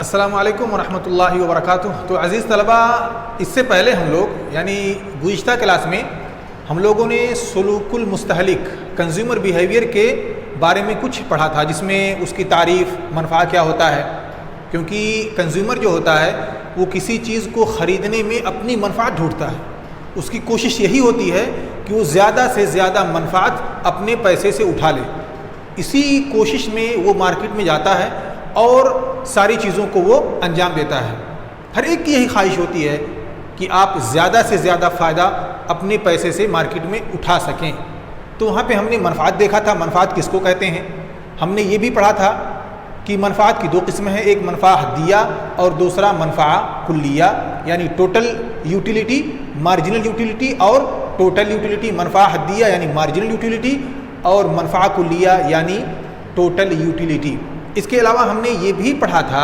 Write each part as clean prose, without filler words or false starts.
अस्सलामु अलैकुम वरहमतुल्लाहि वबरकातुह। तो अज़ीज़ तलबा, इससे पहले हम लोग यानी गुज़िश्ता क्लास में हम लोगों ने सुलूकुल मुस्तहलिक कंज्यूमर बिहेवियर के बारे में कुछ पढ़ा था, जिसमें उसकी तारीफ़, मनफ़ा क्या होता है। क्योंकि कंज्यूमर जो होता है वो किसी चीज़ को ख़रीदने में अपनी मनफ़ात ढूंढता है। उसकी कोशिश यही होती है कि वो ज़्यादा से ज़्यादा मनफ़ात अपने पैसे से उठा ले। इसी कोशिश में वो मार्केट में जाता है और सारी चीज़ों को वो अंजाम देता है। हर एक की यही ख्वाहिश होती है कि आप ज़्यादा से ज़्यादा फ़ायदा अपने पैसे से मार्केट में उठा सकें। तो वहाँ पे हमने मनफ़ात देखा था। मनफ़ात किसको कहते हैं? हमने ये भी पढ़ा था कि मनफ़ात की दो किस्में हैं, एक मनफ़ा हद्दिया और दूसरा मनफ़ा कुल्लिया, यानी टोटल यूटिलिटी, मार्जिनल यूटिलिटी और टोटल यूटिलिटी। मनफ़ा हद्दिया यानी मार्जिनल यूटिलिटी और मनफ़ा कुल्लिया यानी टोटल यूटिलिटी। इसके अलावा हमने ये भी पढ़ा था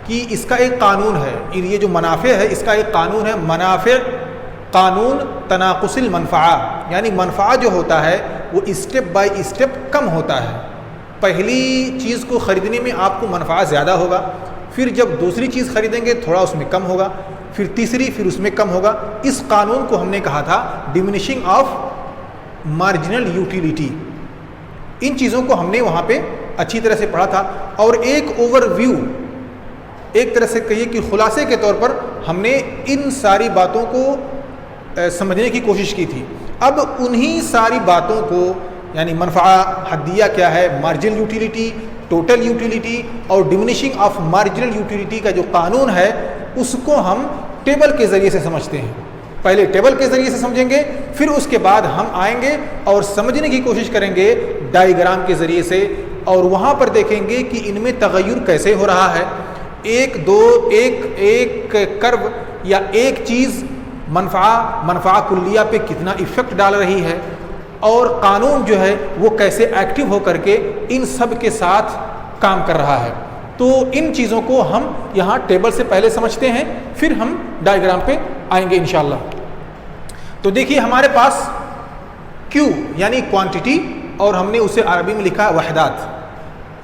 कि इसका एक कानून है, ये जो मुनाफ़े है इसका एक कानून है, मुनाफ़े कानून तनाकुसिल मनफ़ा, यानी मनफ़ा जो होता है वो स्टेप बाय स्टेप कम होता है। पहली चीज़ को ख़रीदने में आपको मनफ़ा ज़्यादा होगा, फिर जब दूसरी चीज़ ख़रीदेंगे थोड़ा उसमें कम होगा, फिर तीसरी, फिर उसमें कम होगा। इस कानून को हमने कहा था डिमिनिशिंग ऑफ मार्जिनल यूटिलिटी। इन चीज़ों को हमने वहाँ पे अच्छी तरह से पढ़ा था और एक ओवरव्यू, एक तरह से कहिए कि खुलासे के तौर पर हमने इन सारी बातों को समझने की कोशिश की थी। अब उन्हीं सारी बातों को यानी मनफ़ा हद्दिया क्या है, मार्जिनल यूटिलिटी, टोटल यूटिलिटी और डिमिनिशिंग ऑफ मार्जिनल यूटिलिटी का जो कानून है उसको हम टेबल के ज़रिए से समझते हैं। पहले टेबल के ज़रिए से समझेंगे, फिर उसके बाद हम आएंगे और समझने की कोशिश करेंगे डायग्राम के ज़रिए से, और वहाँ पर देखेंगे कि इनमें तग़य्युर कैसे हो रहा है। एक कर्व या एक चीज़ मनफ़ा कुल्लिया पे कितना इफ़ेक्ट डाल रही है और कानून जो है वो कैसे एक्टिव हो करके इन सब के साथ काम कर रहा है। तो इन चीज़ों को हम यहाँ टेबल से पहले समझते हैं, फिर हम डायग्राम पे आएंगे इंशाअल्लाह। तो देखिए हमारे पास Q यानी क्वांटिटी और हमने उसे अरबी में लिखा वहदात।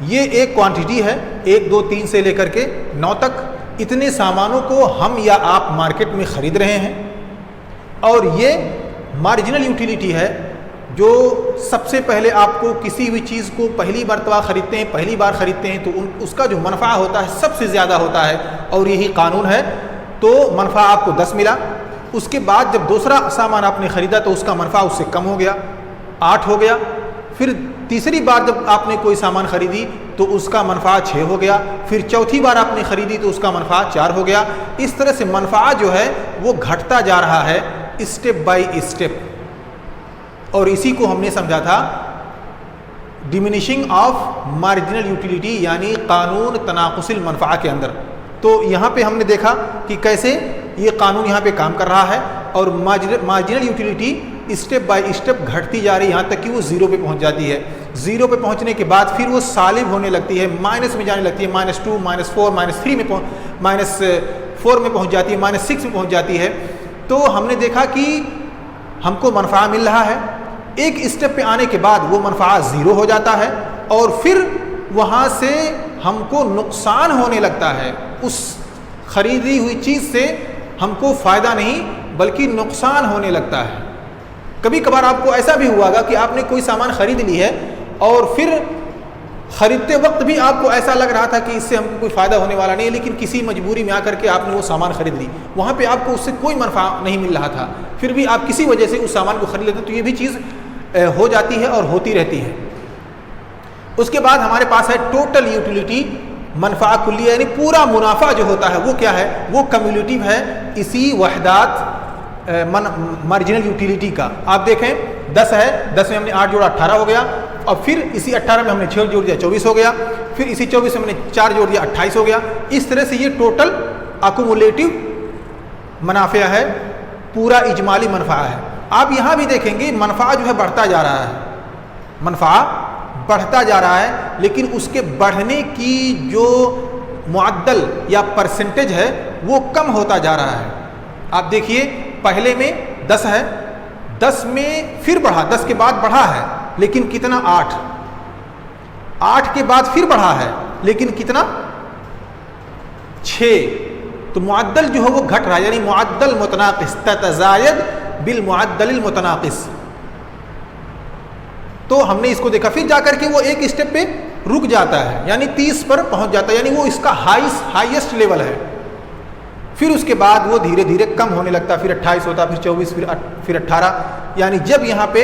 ये एक क्वांटिटी है, 1 2 3 से लेकर के 9 तक इतने सामानों को हम या आप मार्केट में ख़रीद रहे हैं। और ये मार्जिनल यूटिलिटी है, जो सबसे पहले आपको किसी भी चीज़ को पहली बार ख़रीदते हैं तो उसका जो मनफ़ा होता है सबसे ज़्यादा होता है, और यही कानून है। तो मनफ़ा आपको 10 मिला, उसके बाद जब दूसरा सामान आपने ख़रीदा तो उसका मनफ़ा उससे कम हो गया, 8 हो गया। फिर तीसरी बार जब आपने कोई सामान ख़रीदी तो उसका मनफ़ा 6 हो गया, फिर चौथी बार आपने ख़रीदी तो उसका मनफ़ा 4 हो गया। इस तरह से मनफ़ा जो है वो घटता जा रहा है स्टेप बाय स्टेप, और इसी को हमने समझा था डिमिनिशिंग ऑफ मार्जिनल यूटिलिटी यानी कानून तनाकुसिल मनफ़ा के अंदर। तो यहाँ पे हमने देखा कि कैसे ये कानून यहाँ पे काम कर रहा है और marginal utility step by step घटती जा रही है, यहाँ तक कि वो 0 पे पहुँच जाती है। 0 पे पहुँचने के बाद फिर वो सालिब होने लगती है, माइनस में जाने लगती है, -2, -4, -3 में -4 में पहुँच जाती है, -6 में पहुँच जाती है। तो हमने देखा कि हमको मनफ़ा मिल रहा है, एक स्टेप पे आने के बाद वो मनफ़ा 0 हो जाता है और फिर वहाँ से हमको नुकसान होने लगता है। उस ख़रीदी हुई चीज़ से हमको फ़ायदा नहीं बल्कि नुकसान होने लगता है। कभी कभार आपको ऐसा भी हुआ कि आपने कोई सामान ख़रीद ली है और फिर ख़रीदते वक्त भी आपको ऐसा लग रहा था कि इससे हमको कोई फ़ायदा होने वाला नहीं है, लेकिन किसी मजबूरी में आकर के आपने वो सामान ख़रीद ली, वहाँ पे आपको उससे कोई मनफ़ा नहीं मिल रहा था, फिर भी आप किसी वजह से उस सामान को ख़रीद लेते। तो ये भी चीज़ हो जाती है और होती रहती है। उसके बाद हमारे पास है टोटल यूटिलिटी, मनफ़ा कुल्लिया यानी पूरा मुनाफा जो होता है वो क्या है, वो कम्युलेटिव है इसी वहदात मार्जिनल यूटिलिटी का। आप देखें 10 है, 10 में हमने 8 जोड़ा 18 हो गया, और फिर इसी 18 में हमने 6 जोड़ दिया 24 हो गया, फिर इसी 24 में हमने 4 जोड़ दिया 28 हो गया। इस तरह से ये टोटल अकुमुलेटिव मुनाफा है, पूरा इजमाली मनफ़ा है। आप यहाँ भी देखेंगे मनफ़ा जो है बढ़ता जा रहा है, मनफ़ा बढ़ता जा रहा है, लेकिन उसके बढ़ने की जो मुअद्दल या परसेंटेज है वो कम होता जा रहा है। आप देखिए पहले में 10 है, 10 में फिर बढ़ा, 10 के बाद बढ़ा है लेकिन कितना, 8 के बाद फिर बढ़ा है लेकिन कितना, 6, तो मुअद्दल जो है वो घट रहा है, यानी मुअद्दल मुतनाक़िस, ततज़ायद बिल मुअद्दलिल मुतनाक़िस। तो हमने इसको देखा, फिर जाकर के वो एक स्टेप पे रुक जाता है, यानी 30 पर पहुंच जाता है, यानी वो इसका हाईएस्ट लेवल है। फिर उसके बाद वो धीरे धीरे कम होने लगता है, फिर 28 होता है, फिर 24, फिर 18, यानी जब यहाँ पे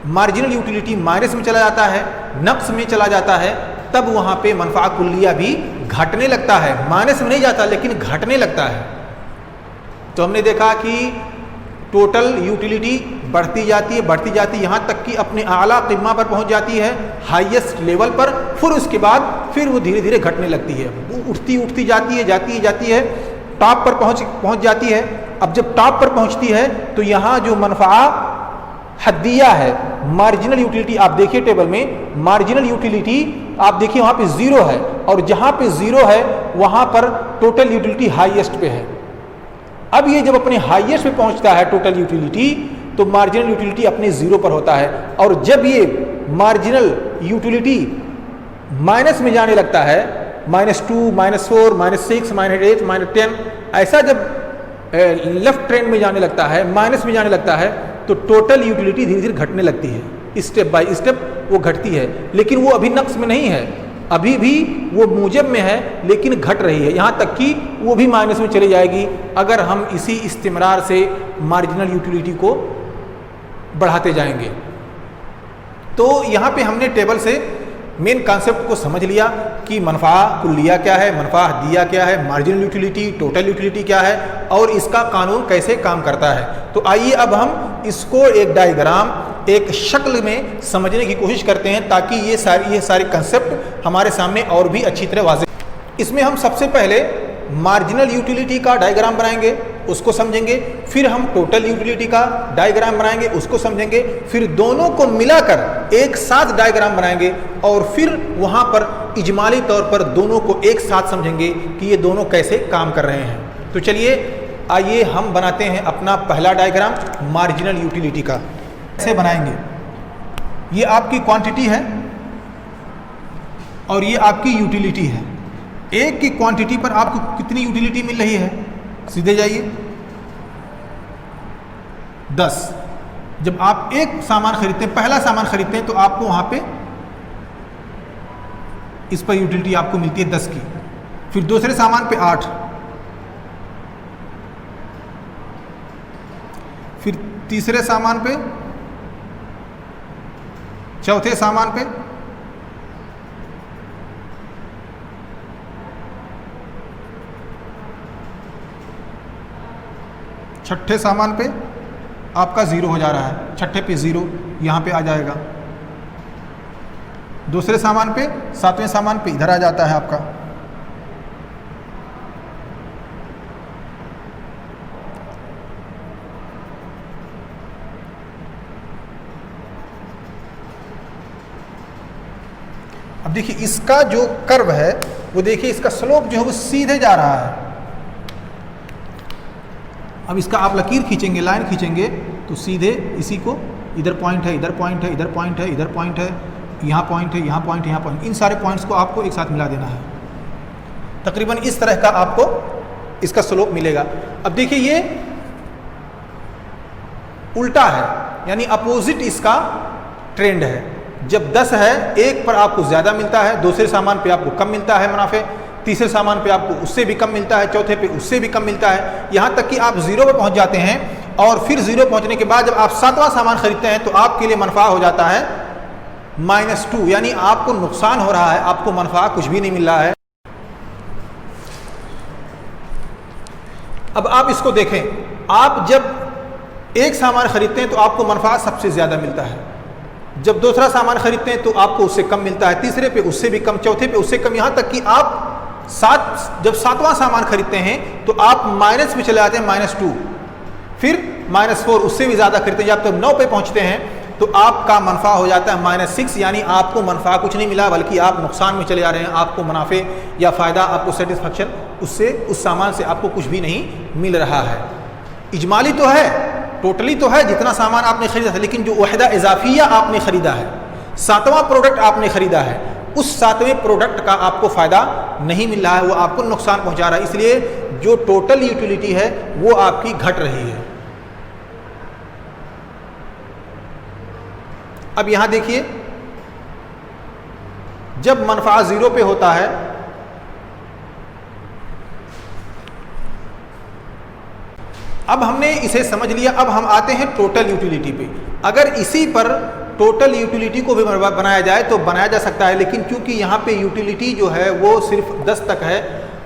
मार्जिनल यूटिलिटी माइनस में चला जाता है, नक्स में चला जाता है, तब वहाँ पे मनफा कुल्लिया भी घटने लगता है। माइनस में नहीं जाता लेकिन घटने लगता है। तो हमने देखा कि टोटल यूटिलिटी बढ़ती जाती है यहाँ तक कि अपने आला क़िम्मा पर पहुँच जाती है, हाईएस्ट लेवल पर। फिर उसके बाद फिर वो धीरे धीरे घटने लगती है, वो उठती जाती है, टॉप पर पहुँच जाती है। अब जब टॉप पर पहुँचती है तो यहाँ जो मनफा हद्दिया है, मार्जिनल यूटिलिटी, आप देखिए टेबल में मार्जिनल यूटिलिटी आप देखिए वहाँ पे 0 है, और जहाँ पे 0 है वहाँ पर टोटल यूटिलिटी हाईएस्ट पे है। अब ये जब अपने हाईएस्ट पे पहुँचता है टोटल यूटिलिटी, तो मार्जिनल यूटिलिटी अपने 0 पर होता है। और जब ये मार्जिनल यूटिलिटी माइनस में जाने लगता है, -2, -4, -6, -8, -10, ऐसा जब लेफ्ट ट्रेंड में जाने लगता है, माइनस में जाने लगता है, तो टोटल यूटिलिटी धीरे धीरे घटने लगती है। स्टेप बाय स्टेप वो घटती है, लेकिन वो अभी नक्स में नहीं है, अभी भी वो मूजब में है, लेकिन घट रही है, यहाँ तक कि वो भी माइनस में चली जाएगी अगर हम इसी इस्तिमरार से मार्जिनल यूटिलिटी को बढ़ाते जाएंगे। तो यहाँ पे हमने टेबल से मेन कॉन्सेप्ट को समझ लिया कि मनफा कुल्लिया क्या है, मनफा हद्दिया क्या है, मार्जिनल यूटिलिटी, टोटल यूटिलिटी क्या है, और इसका कानून कैसे काम करता है। तो आइए अब हम इसको एक डायग्राम, एक शक्ल में समझने की कोशिश करते हैं, ताकि ये सारे कंसेप्ट हमारे सामने और भी अच्छी तरह वाज़ेह। इसमें हम सबसे पहले मार्जिनल यूटिलिटी का डायग्राम बनाएंगे, उसको समझेंगे, फिर हम टोटल यूटिलिटी का डायग्राम बनाएंगे, उसको समझेंगे, फिर दोनों को मिलाकर एक साथ डायग्राम बनाएंगे, और फिर वहाँ पर इजमाली तौर पर दोनों को एक साथ समझेंगे कि ये दोनों कैसे काम कर रहे हैं। तो चलिए आइए हम बनाते हैं अपना पहला डायग्राम मार्जिनल यूटिलिटी का। कैसे बनाएंगे? ये आपकी क्वांटिटी है और ये आपकी यूटिलिटी है। एक की क्वांटिटी पर आपको कितनी यूटिलिटी मिल रही है? सीधे जाइए 10। जब आप एक सामान खरीदते हैं, पहला सामान खरीदते हैं, तो आपको वहां पे इस पर यूटिलिटी आपको मिलती है 10 की। फिर दूसरे सामान पे 8, फिर तीसरे सामान पे, चौथे सामान पे, छठे सामान पे आपका 0 हो जा रहा है, छठे पे 0 यहाँ पे आ जाएगा। दूसरे सामान पे, सातवें सामान पे इधर आ जाता है आपका। अब देखिए इसका जो कर्व है वो देखिए, इसका स्लोप जो है वो सीधे जा रहा है। अब इसका आप लकीर खींचेंगे, लाइन खींचेंगे, तो सीधे इसी को, इधर पॉइंट है, इधर पॉइंट है, इधर पॉइंट है, इधर पॉइंट है, यहाँ पॉइंट है, यहाँ पॉइंट, यहाँ पॉइंट, इन सारे पॉइंट्स को आपको एक साथ मिला देना है। तकरीबन इस तरह का आपको इसका स्लोप मिलेगा। अब देखिए ये उल्टा है, यानी अपोजिट इसका ट्रेंड है। जब 10 है, एक पर आपको ज़्यादा मिलता है, दूसरे सामान पे आपको कम मिलता है मुनाफे, तीसरे सामान पे आपको उससे भी कम मिलता है, चौथे पे उससे भी कम मिलता है, यहाँ तक कि आप 0 पे पहुँच जाते हैं। और फिर 0 पहुँचने के बाद जब आप 7वां सामान खरीदते हैं तो आपके लिए मनफा हो जाता है -2, यानी आपको नुकसान हो रहा है, आपको मनफा कुछ भी नहीं मिल रहा है। अब आप इसको देखें, आप जब एक सामान खरीदते हैं तो आपको मनफा सबसे ज़्यादा मिलता है, जब दूसरा सामान खरीदते हैं तो आपको उससे कम मिलता है, तीसरे पे उससे भी कम, चौथे पे उससे कम, यहाँ तक कि आप जब 7वां सामान खरीदते हैं तो आप माइनस में चले जाते हैं, -2, फिर -4, उससे भी ज़्यादा खरीदते हैं। जब तक 9 पे पहुँचते हैं तो आपका मनफा हो जाता है -6, यानी आपको मनफा कुछ नहीं मिला, बल्कि आप नुकसान में चले जा रहे हैं। आपको मुनाफे या फ़ायदा, आपको सेटिस्फेक्शन उससे, उस सामान से आपको कुछ भी नहीं मिल रहा है। इजमाली तो है, टोटली तो है जितना सामान आपने खरीदा था, लेकिन जो वहदा इजाफिया आपने ख़रीदा है, 7वां प्रोडक्ट आपने ख़रीदा है, उस 7वें प्रोडक्ट का आपको फ़ायदा नहीं मिल रहा है, वो आपको नुकसान पहुंचा रहा है। इसलिए जो टोटल यूटिलिटी है वो आपकी घट रही है। अब यहां देखिए, जब मनफा 0 पे होता है अब हमने इसे समझ लिया। अब हम आते हैं टोटल यूटिलिटी पे। अगर इसी पर टोटल यूटिलिटी को भी बनाया जाए तो बनाया जा सकता है, लेकिन क्योंकि यहाँ पे यूटिलिटी जो है वो सिर्फ 10 तक है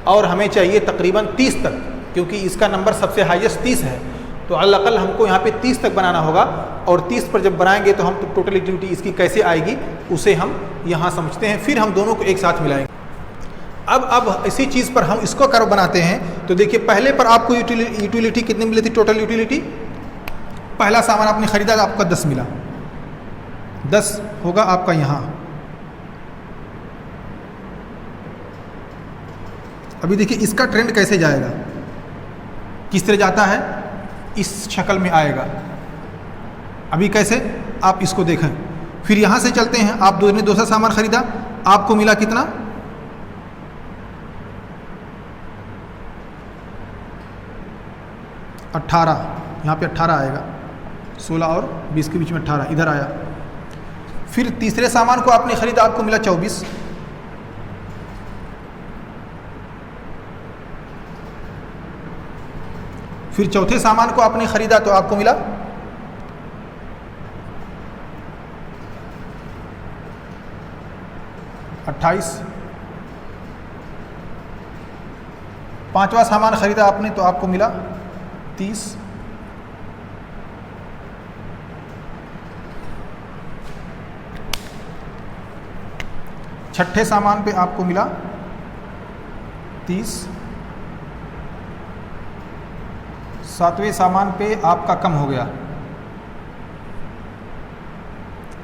और हमें चाहिए तकरीबन 30 तक, क्योंकि इसका नंबर सबसे हाईएस्ट 30 है, तो अल्लाह हमको यहाँ पे 30 तक बनाना होगा। और 30 पर जब बनाएंगे तो हम टोटल यूटिलिटी इसकी कैसे आएगी उसे हम यहाँ समझते हैं, फिर हम दोनों को एक साथ मिलाएंगे। अब इसी चीज़ पर हम इसको कर्व बनाते हैं। तो देखिए, पहले पर आपको यूटिलिटी कितनी मिली थी? टोटल यूटिलिटी, पहला सामान आपने खरीदा तो आपका 10 मिला, 10 होगा आपका यहाँ। अभी देखिए इसका ट्रेंड कैसे जाएगा, किस तरह जाता है, इस शक्ल में आएगा। अभी कैसे, आप इसको देखें। फिर यहाँ से चलते हैं, आप ने दूसरा सामान खरीदा, आपको मिला कितना? 18, यहाँ पे 18 आएगा, 16 और 20 के बीच में 18 इधर आया। फिर तीसरे सामान को आपने खरीदा, आपको मिला 24। फिर चौथे सामान को आपने खरीदा तो आपको मिला 28। पांचवा सामान खरीदा आपने तो आपको मिला 30। छठे सामान पे आपको मिला 30। सातवें सामान पे आपका कम हो गया,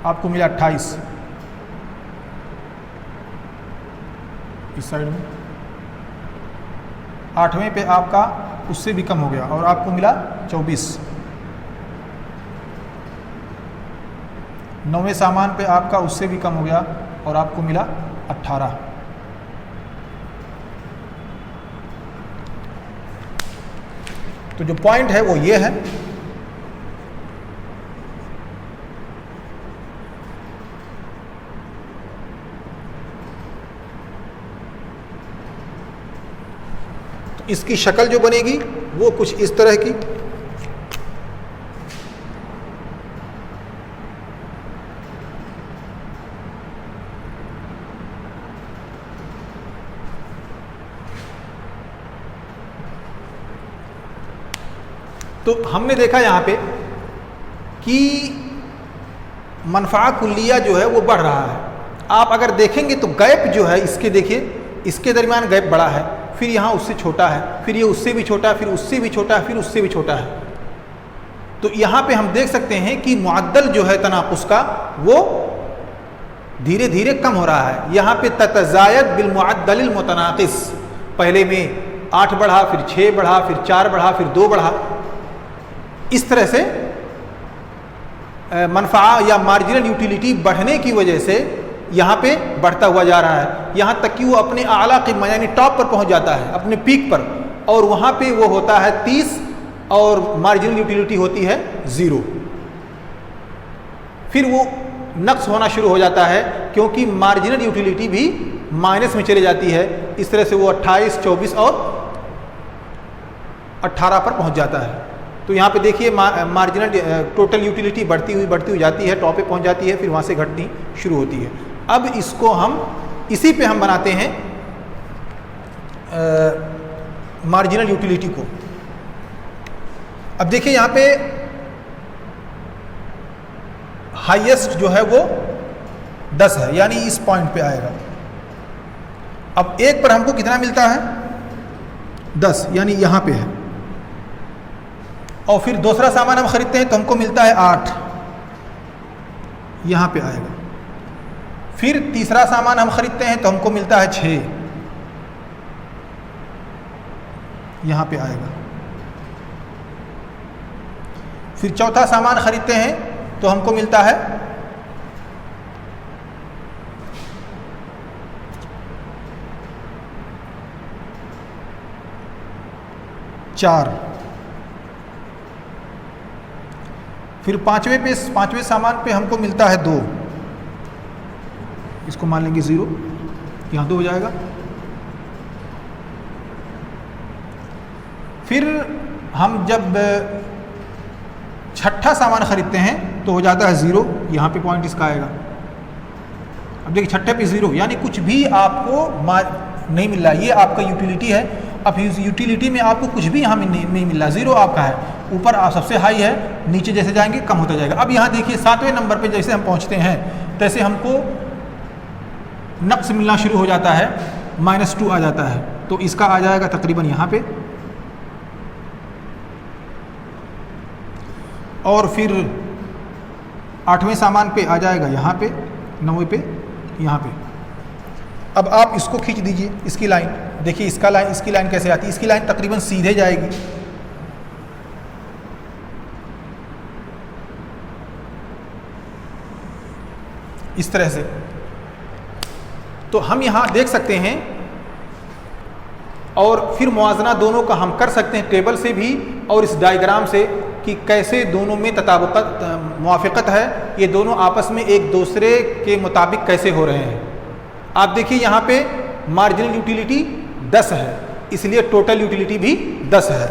आपको मिला 28 इस साइड में। आठवें पे आपका उससे भी कम हो गया और आपको मिला 24। नौवें सामान पे आपका उससे भी कम हो गया और आपको मिला 18। तो जो पॉइंट है वो ये है। तो इसकी शक्ल जो बनेगी वो कुछ इस तरह की। तो हमने देखा यहाँ पे कि मनफा कुल्लिया जो है वो बढ़ रहा है। आप अगर देखेंगे तो गैप जो है इसके, देखिए इसके दरमियान गैप बड़ा है, फिर यहाँ उससे छोटा है, फिर ये उससे भी छोटा है, फिर उससे भी छोटा है, फिर उससे भी छोटा है। तो यहाँ पे हम देख सकते हैं कि मुअद्दल जो है तनाकुस का वो धीरे धीरे कम हो रहा है। यहाँ पे ततज़ायद बिल मुअद्दलिल मुतनाक़िस, पहले में 8 बढ़ा, फिर 6 बढ़ा, फिर 4 बढ़ा, फिर 2 बढ़ा। इस तरह से मनफा या मार्जिनल यूटिलिटी बढ़ने की वजह से यहाँ पे बढ़ता हुआ जा रहा है, यहाँ तक कि वो अपने आला क़िम्मा यानी टॉप पर पहुँच जाता है, अपने पीक पर, और वहाँ पे वो होता है 30 और मार्जिनल यूटिलिटी होती है 0। फिर वो नक्स होना शुरू हो जाता है क्योंकि मार्जिनल यूटिलिटी भी माइनस में चली जाती है। इस तरह से वो 28, 24 और 18 पर पहुँच जाता है। तो यहाँ पे देखिए मार्जिनल टोटल यूटिलिटी बढ़ती हुई जाती है, टॉप पे पहुँच जाती है, फिर वहाँ से घटनी शुरू होती है। अब इसको हम इसी पे हम बनाते हैं मार्जिनल यूटिलिटी को। अब देखिए यहाँ पे हाईएस्ट जो है वो 10 है, यानी इस पॉइंट पे आएगा। अब एक पर हमको कितना मिलता है? 10, यानी यहाँ पे है। और फिर दूसरा सामान हम खरीदते हैं तो हमको मिलता है 8, यहाँ पे आएगा। फिर तीसरा सामान हम खरीदते हैं तो हमको मिलता है 6, यहाँ पे आएगा। फिर चौथा सामान खरीदते हैं तो हमको मिलता है 4, फिर पाँचवें सामान पे हमको मिलता है 2, इसको मान लेंगे 0, यहाँ 2 हो जाएगा। फिर हम जब छठा सामान खरीदते हैं तो हो जाता है 0, यहाँ पे पॉइंट इसका आएगा। अब देखिए छठे पे 0, यानी कुछ भी आपको नहीं मिल रहा, ये आपका यूटिलिटी है। अब इस यूटिलिटी में आपको कुछ भी यहाँ नहीं मिल रहा, 0 आपका है। ऊपर सबसे हाई है, नीचे जैसे जाएंगे कम होता जाएगा। अब यहाँ देखिए 7वें नंबर पे जैसे हम पहुँचते हैं तैसे हमको नक्स मिलना शुरू हो जाता है, -2 आ जाता है। तो इसका आ जाएगा तकरीबन यहाँ पे, और फिर 8वें सामान पे आ जाएगा यहाँ पे, 9वें पे यहाँ पे। अब आप इसको खींच दीजिए, इसकी लाइन देखिए, इसकी लाइन कैसे आती है। इसकी लाइन तकरीबन सीधे जाएगी, इस तरह से। तो हम यहाँ देख सकते हैं, और फिर मुआवजना दोनों का हम कर सकते हैं टेबल से भी और इस डायग्राम से, कि कैसे दोनों में तताबुकत मुआफ़क़त है, ये दोनों आपस में एक दूसरे के मुताबिक कैसे हो रहे हैं। आप देखिए यहाँ पे मार्जिनल यूटिलिटी 10 है, इसलिए टोटल यूटिलिटी भी 10 है।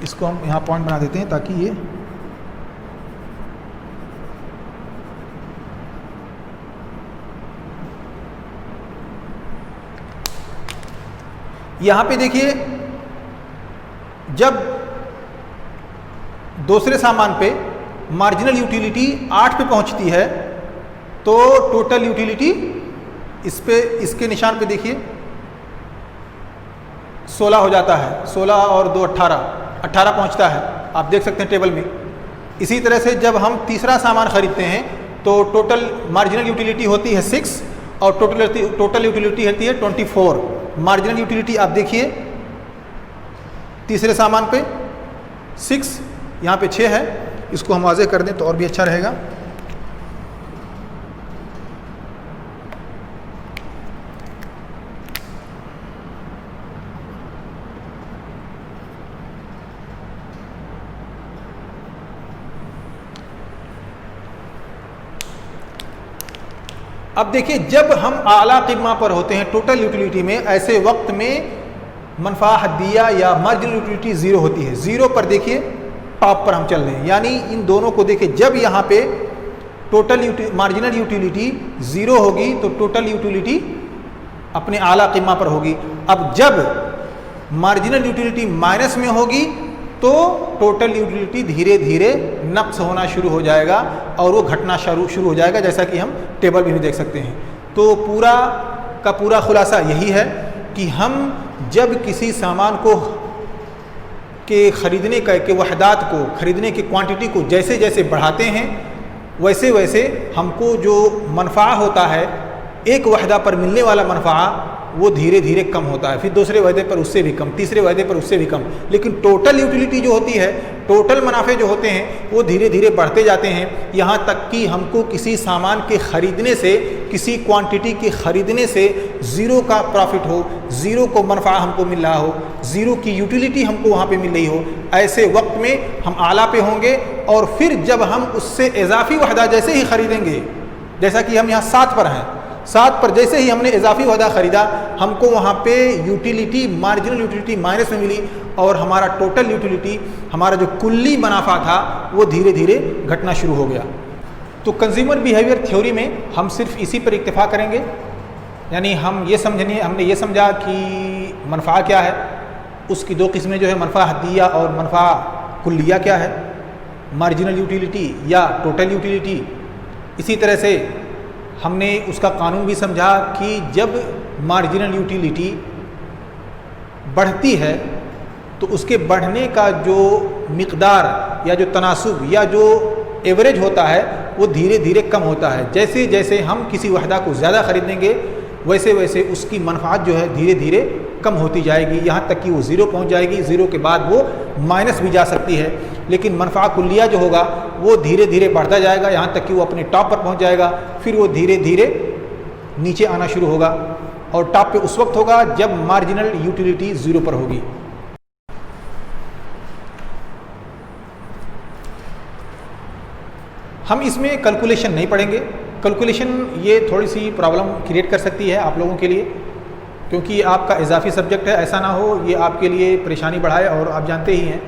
इसको हम यहाँ पॉइंट बना देते हैं ताकि ये यहाँ पे देखिए, जब दूसरे सामान पे मार्जिनल यूटिलिटी 8 पे पहुंचती है तो टोटल यूटिलिटी इसके निशान पे देखिए 16 हो जाता है। 16 और 2 18 पहुंचता है, आप देख सकते हैं टेबल में। इसी तरह से जब हम तीसरा सामान खरीदते हैं तो टोटल मार्जिनल यूटिलिटी होती है 6 और टोटल यूटिलिटी होती है 24। मार्जिनल यूटिलिटी आप देखिए तीसरे सामान पे 6, यहाँ पे 6 है। इसको हम वाज़ेह कर दें तो और भी अच्छा रहेगा। अब देखिए, जब हम आला क़िम्मा पर होते हैं टोटल यूटिलिटी में, ऐसे वक्त में मनफ़ा हद्दिया या मार्जिनल यूटिलिटी 0 होती है। 0 पर देखिए, टॉप पर हम चल रहे हैं, यानी इन दोनों को देखिए, जब यहाँ पे मार्जिनल यूटिलिटी 0 होगी तो टोटल यूटिलिटी अपने आला क़िम्मा पर होगी। अब जब मार्जिनल यूटिलिटी माइनस में होगी तो टोटल यूटिलिटी धीरे धीरे नक्स होना शुरू हो जाएगा और वो घटना शुरू हो जाएगा, जैसा कि हम टेबल में भी देख सकते हैं। तो पूरा का पूरा खुलासा यही है कि हम जब किसी सामान को के ख़रीदने के वहदात को ख़रीदने की क्वांटिटी को जैसे जैसे बढ़ाते हैं, वैसे वैसे हमको जो मुनाफ़ा होता है, एक वहदा पर मिलने वाला मुनाफ़ा वो धीरे धीरे कम होता है, फिर दूसरे वायदे पर उससे भी कम, तीसरे वायदे पर उससे भी कम। लेकिन टोटल यूटिलिटी जो होती है, टोटल मुनाफे जो होते हैं वो धीरे धीरे बढ़ते जाते हैं, यहाँ तक कि हमको किसी सामान के ख़रीदने से, किसी क्वांटिटी के ख़रीदने से 0 का प्रॉफिट हो, 0 को मुनाफा हमको मिल रहा हो, 0 की यूटिलिटी हमको वहाँ पे मिल रही हो, ऐसे वक्त में हम आला पे होंगे। और फिर जब हम उससे इजाफी वहदा जैसे ही ख़रीदेंगे, जैसा कि हम यहाँ 7 पर हैं, 7 पर जैसे ही हमने इजाफी वहदा ख़रीदा, हमको वहाँ पे यूटिलिटी मार्जिनल यूटिलिटी माइनस में मिली और हमारा टोटल यूटिलिटी, हमारा जो कुल्ली मुनाफा था वो धीरे धीरे घटना शुरू हो गया। तो कंज्यूमर बिहेवियर थ्योरी में हम सिर्फ इसी पर इक्तफ़ा करेंगे, यानी हमने ये समझा कि मुनाफा क्या है, उसकी 2 किस्में जो है मुनाफा हद्दिया और मुनाफा कुल्लिया क्या है, मार्जिनल यूटिलिटी या टोटल यूटिलिटी। इसी तरह से हमने उसका कानून भी समझा कि जब मार्जिनल यूटिलिटी बढ़ती है तो उसके बढ़ने का जो मिक़दार या जो तनासुब या जो एवरेज होता है वो धीरे धीरे कम होता है। जैसे जैसे हम किसी वहदा को ज़्यादा ख़रीदेंगे वैसे वैसे उसकी मनफ़ात जो है धीरे धीरे कम होती जाएगी, यहाँ तक कि वो 0 पहुँच जाएगी। 0 के बाद वो माइनस भी जा सकती है, लेकिन मनफ़ा कुल्लिया जो होगा वो धीरे धीरे बढ़ता जाएगा, यहाँ तक कि वो अपने टॉप पर पहुँच जाएगा। फिर वो धीरे धीरे नीचे आना शुरू होगा और टॉप पे उस वक्त होगा जब मार्जिनल यूटिलिटी 0 पर होगी। हम इसमें कैलकुलेशन नहीं पढ़ेंगे। कैलकुलेशन ये थोड़ी सी प्रॉब्लम क्रिएट कर सकती है आप लोगों के लिए, क्योंकि आपका इजाफी सब्जेक्ट है, ऐसा ना हो ये आपके लिए परेशानी बढ़ाए। और आप जानते ही हैं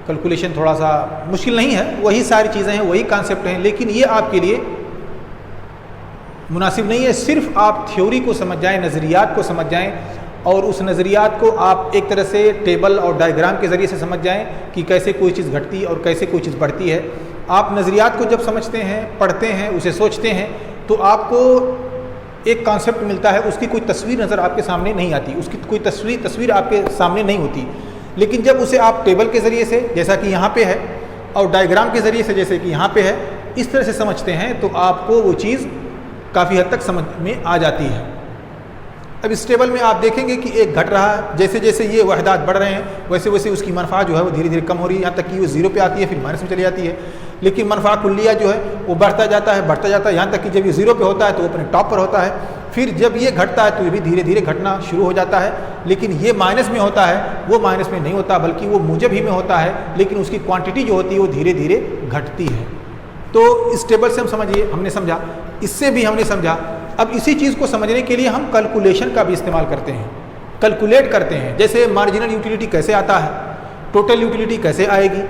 कैलकुलेशन थोड़ा सा मुश्किल नहीं है, वही सारी चीज़ें हैं, वही कॉन्सेप्ट हैं, लेकिन ये आपके लिए मुनासिब नहीं है। सिर्फ आप थ्योरी को समझ जाएं, नज़रियात को समझ जाएं, और उस नज़रियात को आप एक तरह से टेबल और डायग्राम के ज़रिए से समझ जाएं कि कैसे कोई चीज़ घटती है और कैसे कोई चीज़ बढ़ती है। आप नज़रियात को जब समझते हैं, पढ़ते हैं, उसे सोचते हैं, तो आपको एक कॉन्सेप्ट मिलता है, उसकी कोई तस्वीर नज़र आपके सामने नहीं आती, उसकी कोई तस्वीर आपके सामने नहीं होती। लेकिन जब उसे आप टेबल के ज़रिए से, जैसा कि यहाँ पे है, और डायग्राम के ज़रिए से, जैसे कि यहाँ पे है, इस तरह से समझते हैं, तो आपको वो चीज़ काफ़ी हद तक समझ में आ जाती है। अब इस टेबल में आप देखेंगे कि एक घट रहा है, जैसे जैसे ये वहदात बढ़ रहे हैं वैसे वैसे उसकी मनफा जो है वो धीरे धीरे कम हो रही है, यहाँ तक कि वो ज़ीरो पे आती है, फिर माइनस में चली जाती है। लेकिन मनफा कुल्लिया जो है वो बढ़ता जाता है, यहाँ तक कि जब ये ज़ीरो पे होता है तो वो अपने टॉप पर होता है। फिर जब ये घटता है तो ये भी धीरे धीरे घटना शुरू हो जाता है। लेकिन ये माइनस में होता है, वो माइनस में नहीं होता, बल्कि वो मूजब ही में होता है, लेकिन उसकी क्वांटिटी जो होती है वो धीरे धीरे घटती है। तो इस टेबल से हम समझिए, हमने समझा, इससे भी हमने समझा। अब इसी चीज़ को समझने के लिए हम कैलकुलेशन का भी इस्तेमाल करते हैं, कैलकुलेट करते हैं। जैसे मार्जिनल यूटिलिटी कैसे आता है, टोटल यूटिलिटी कैसे आएगी,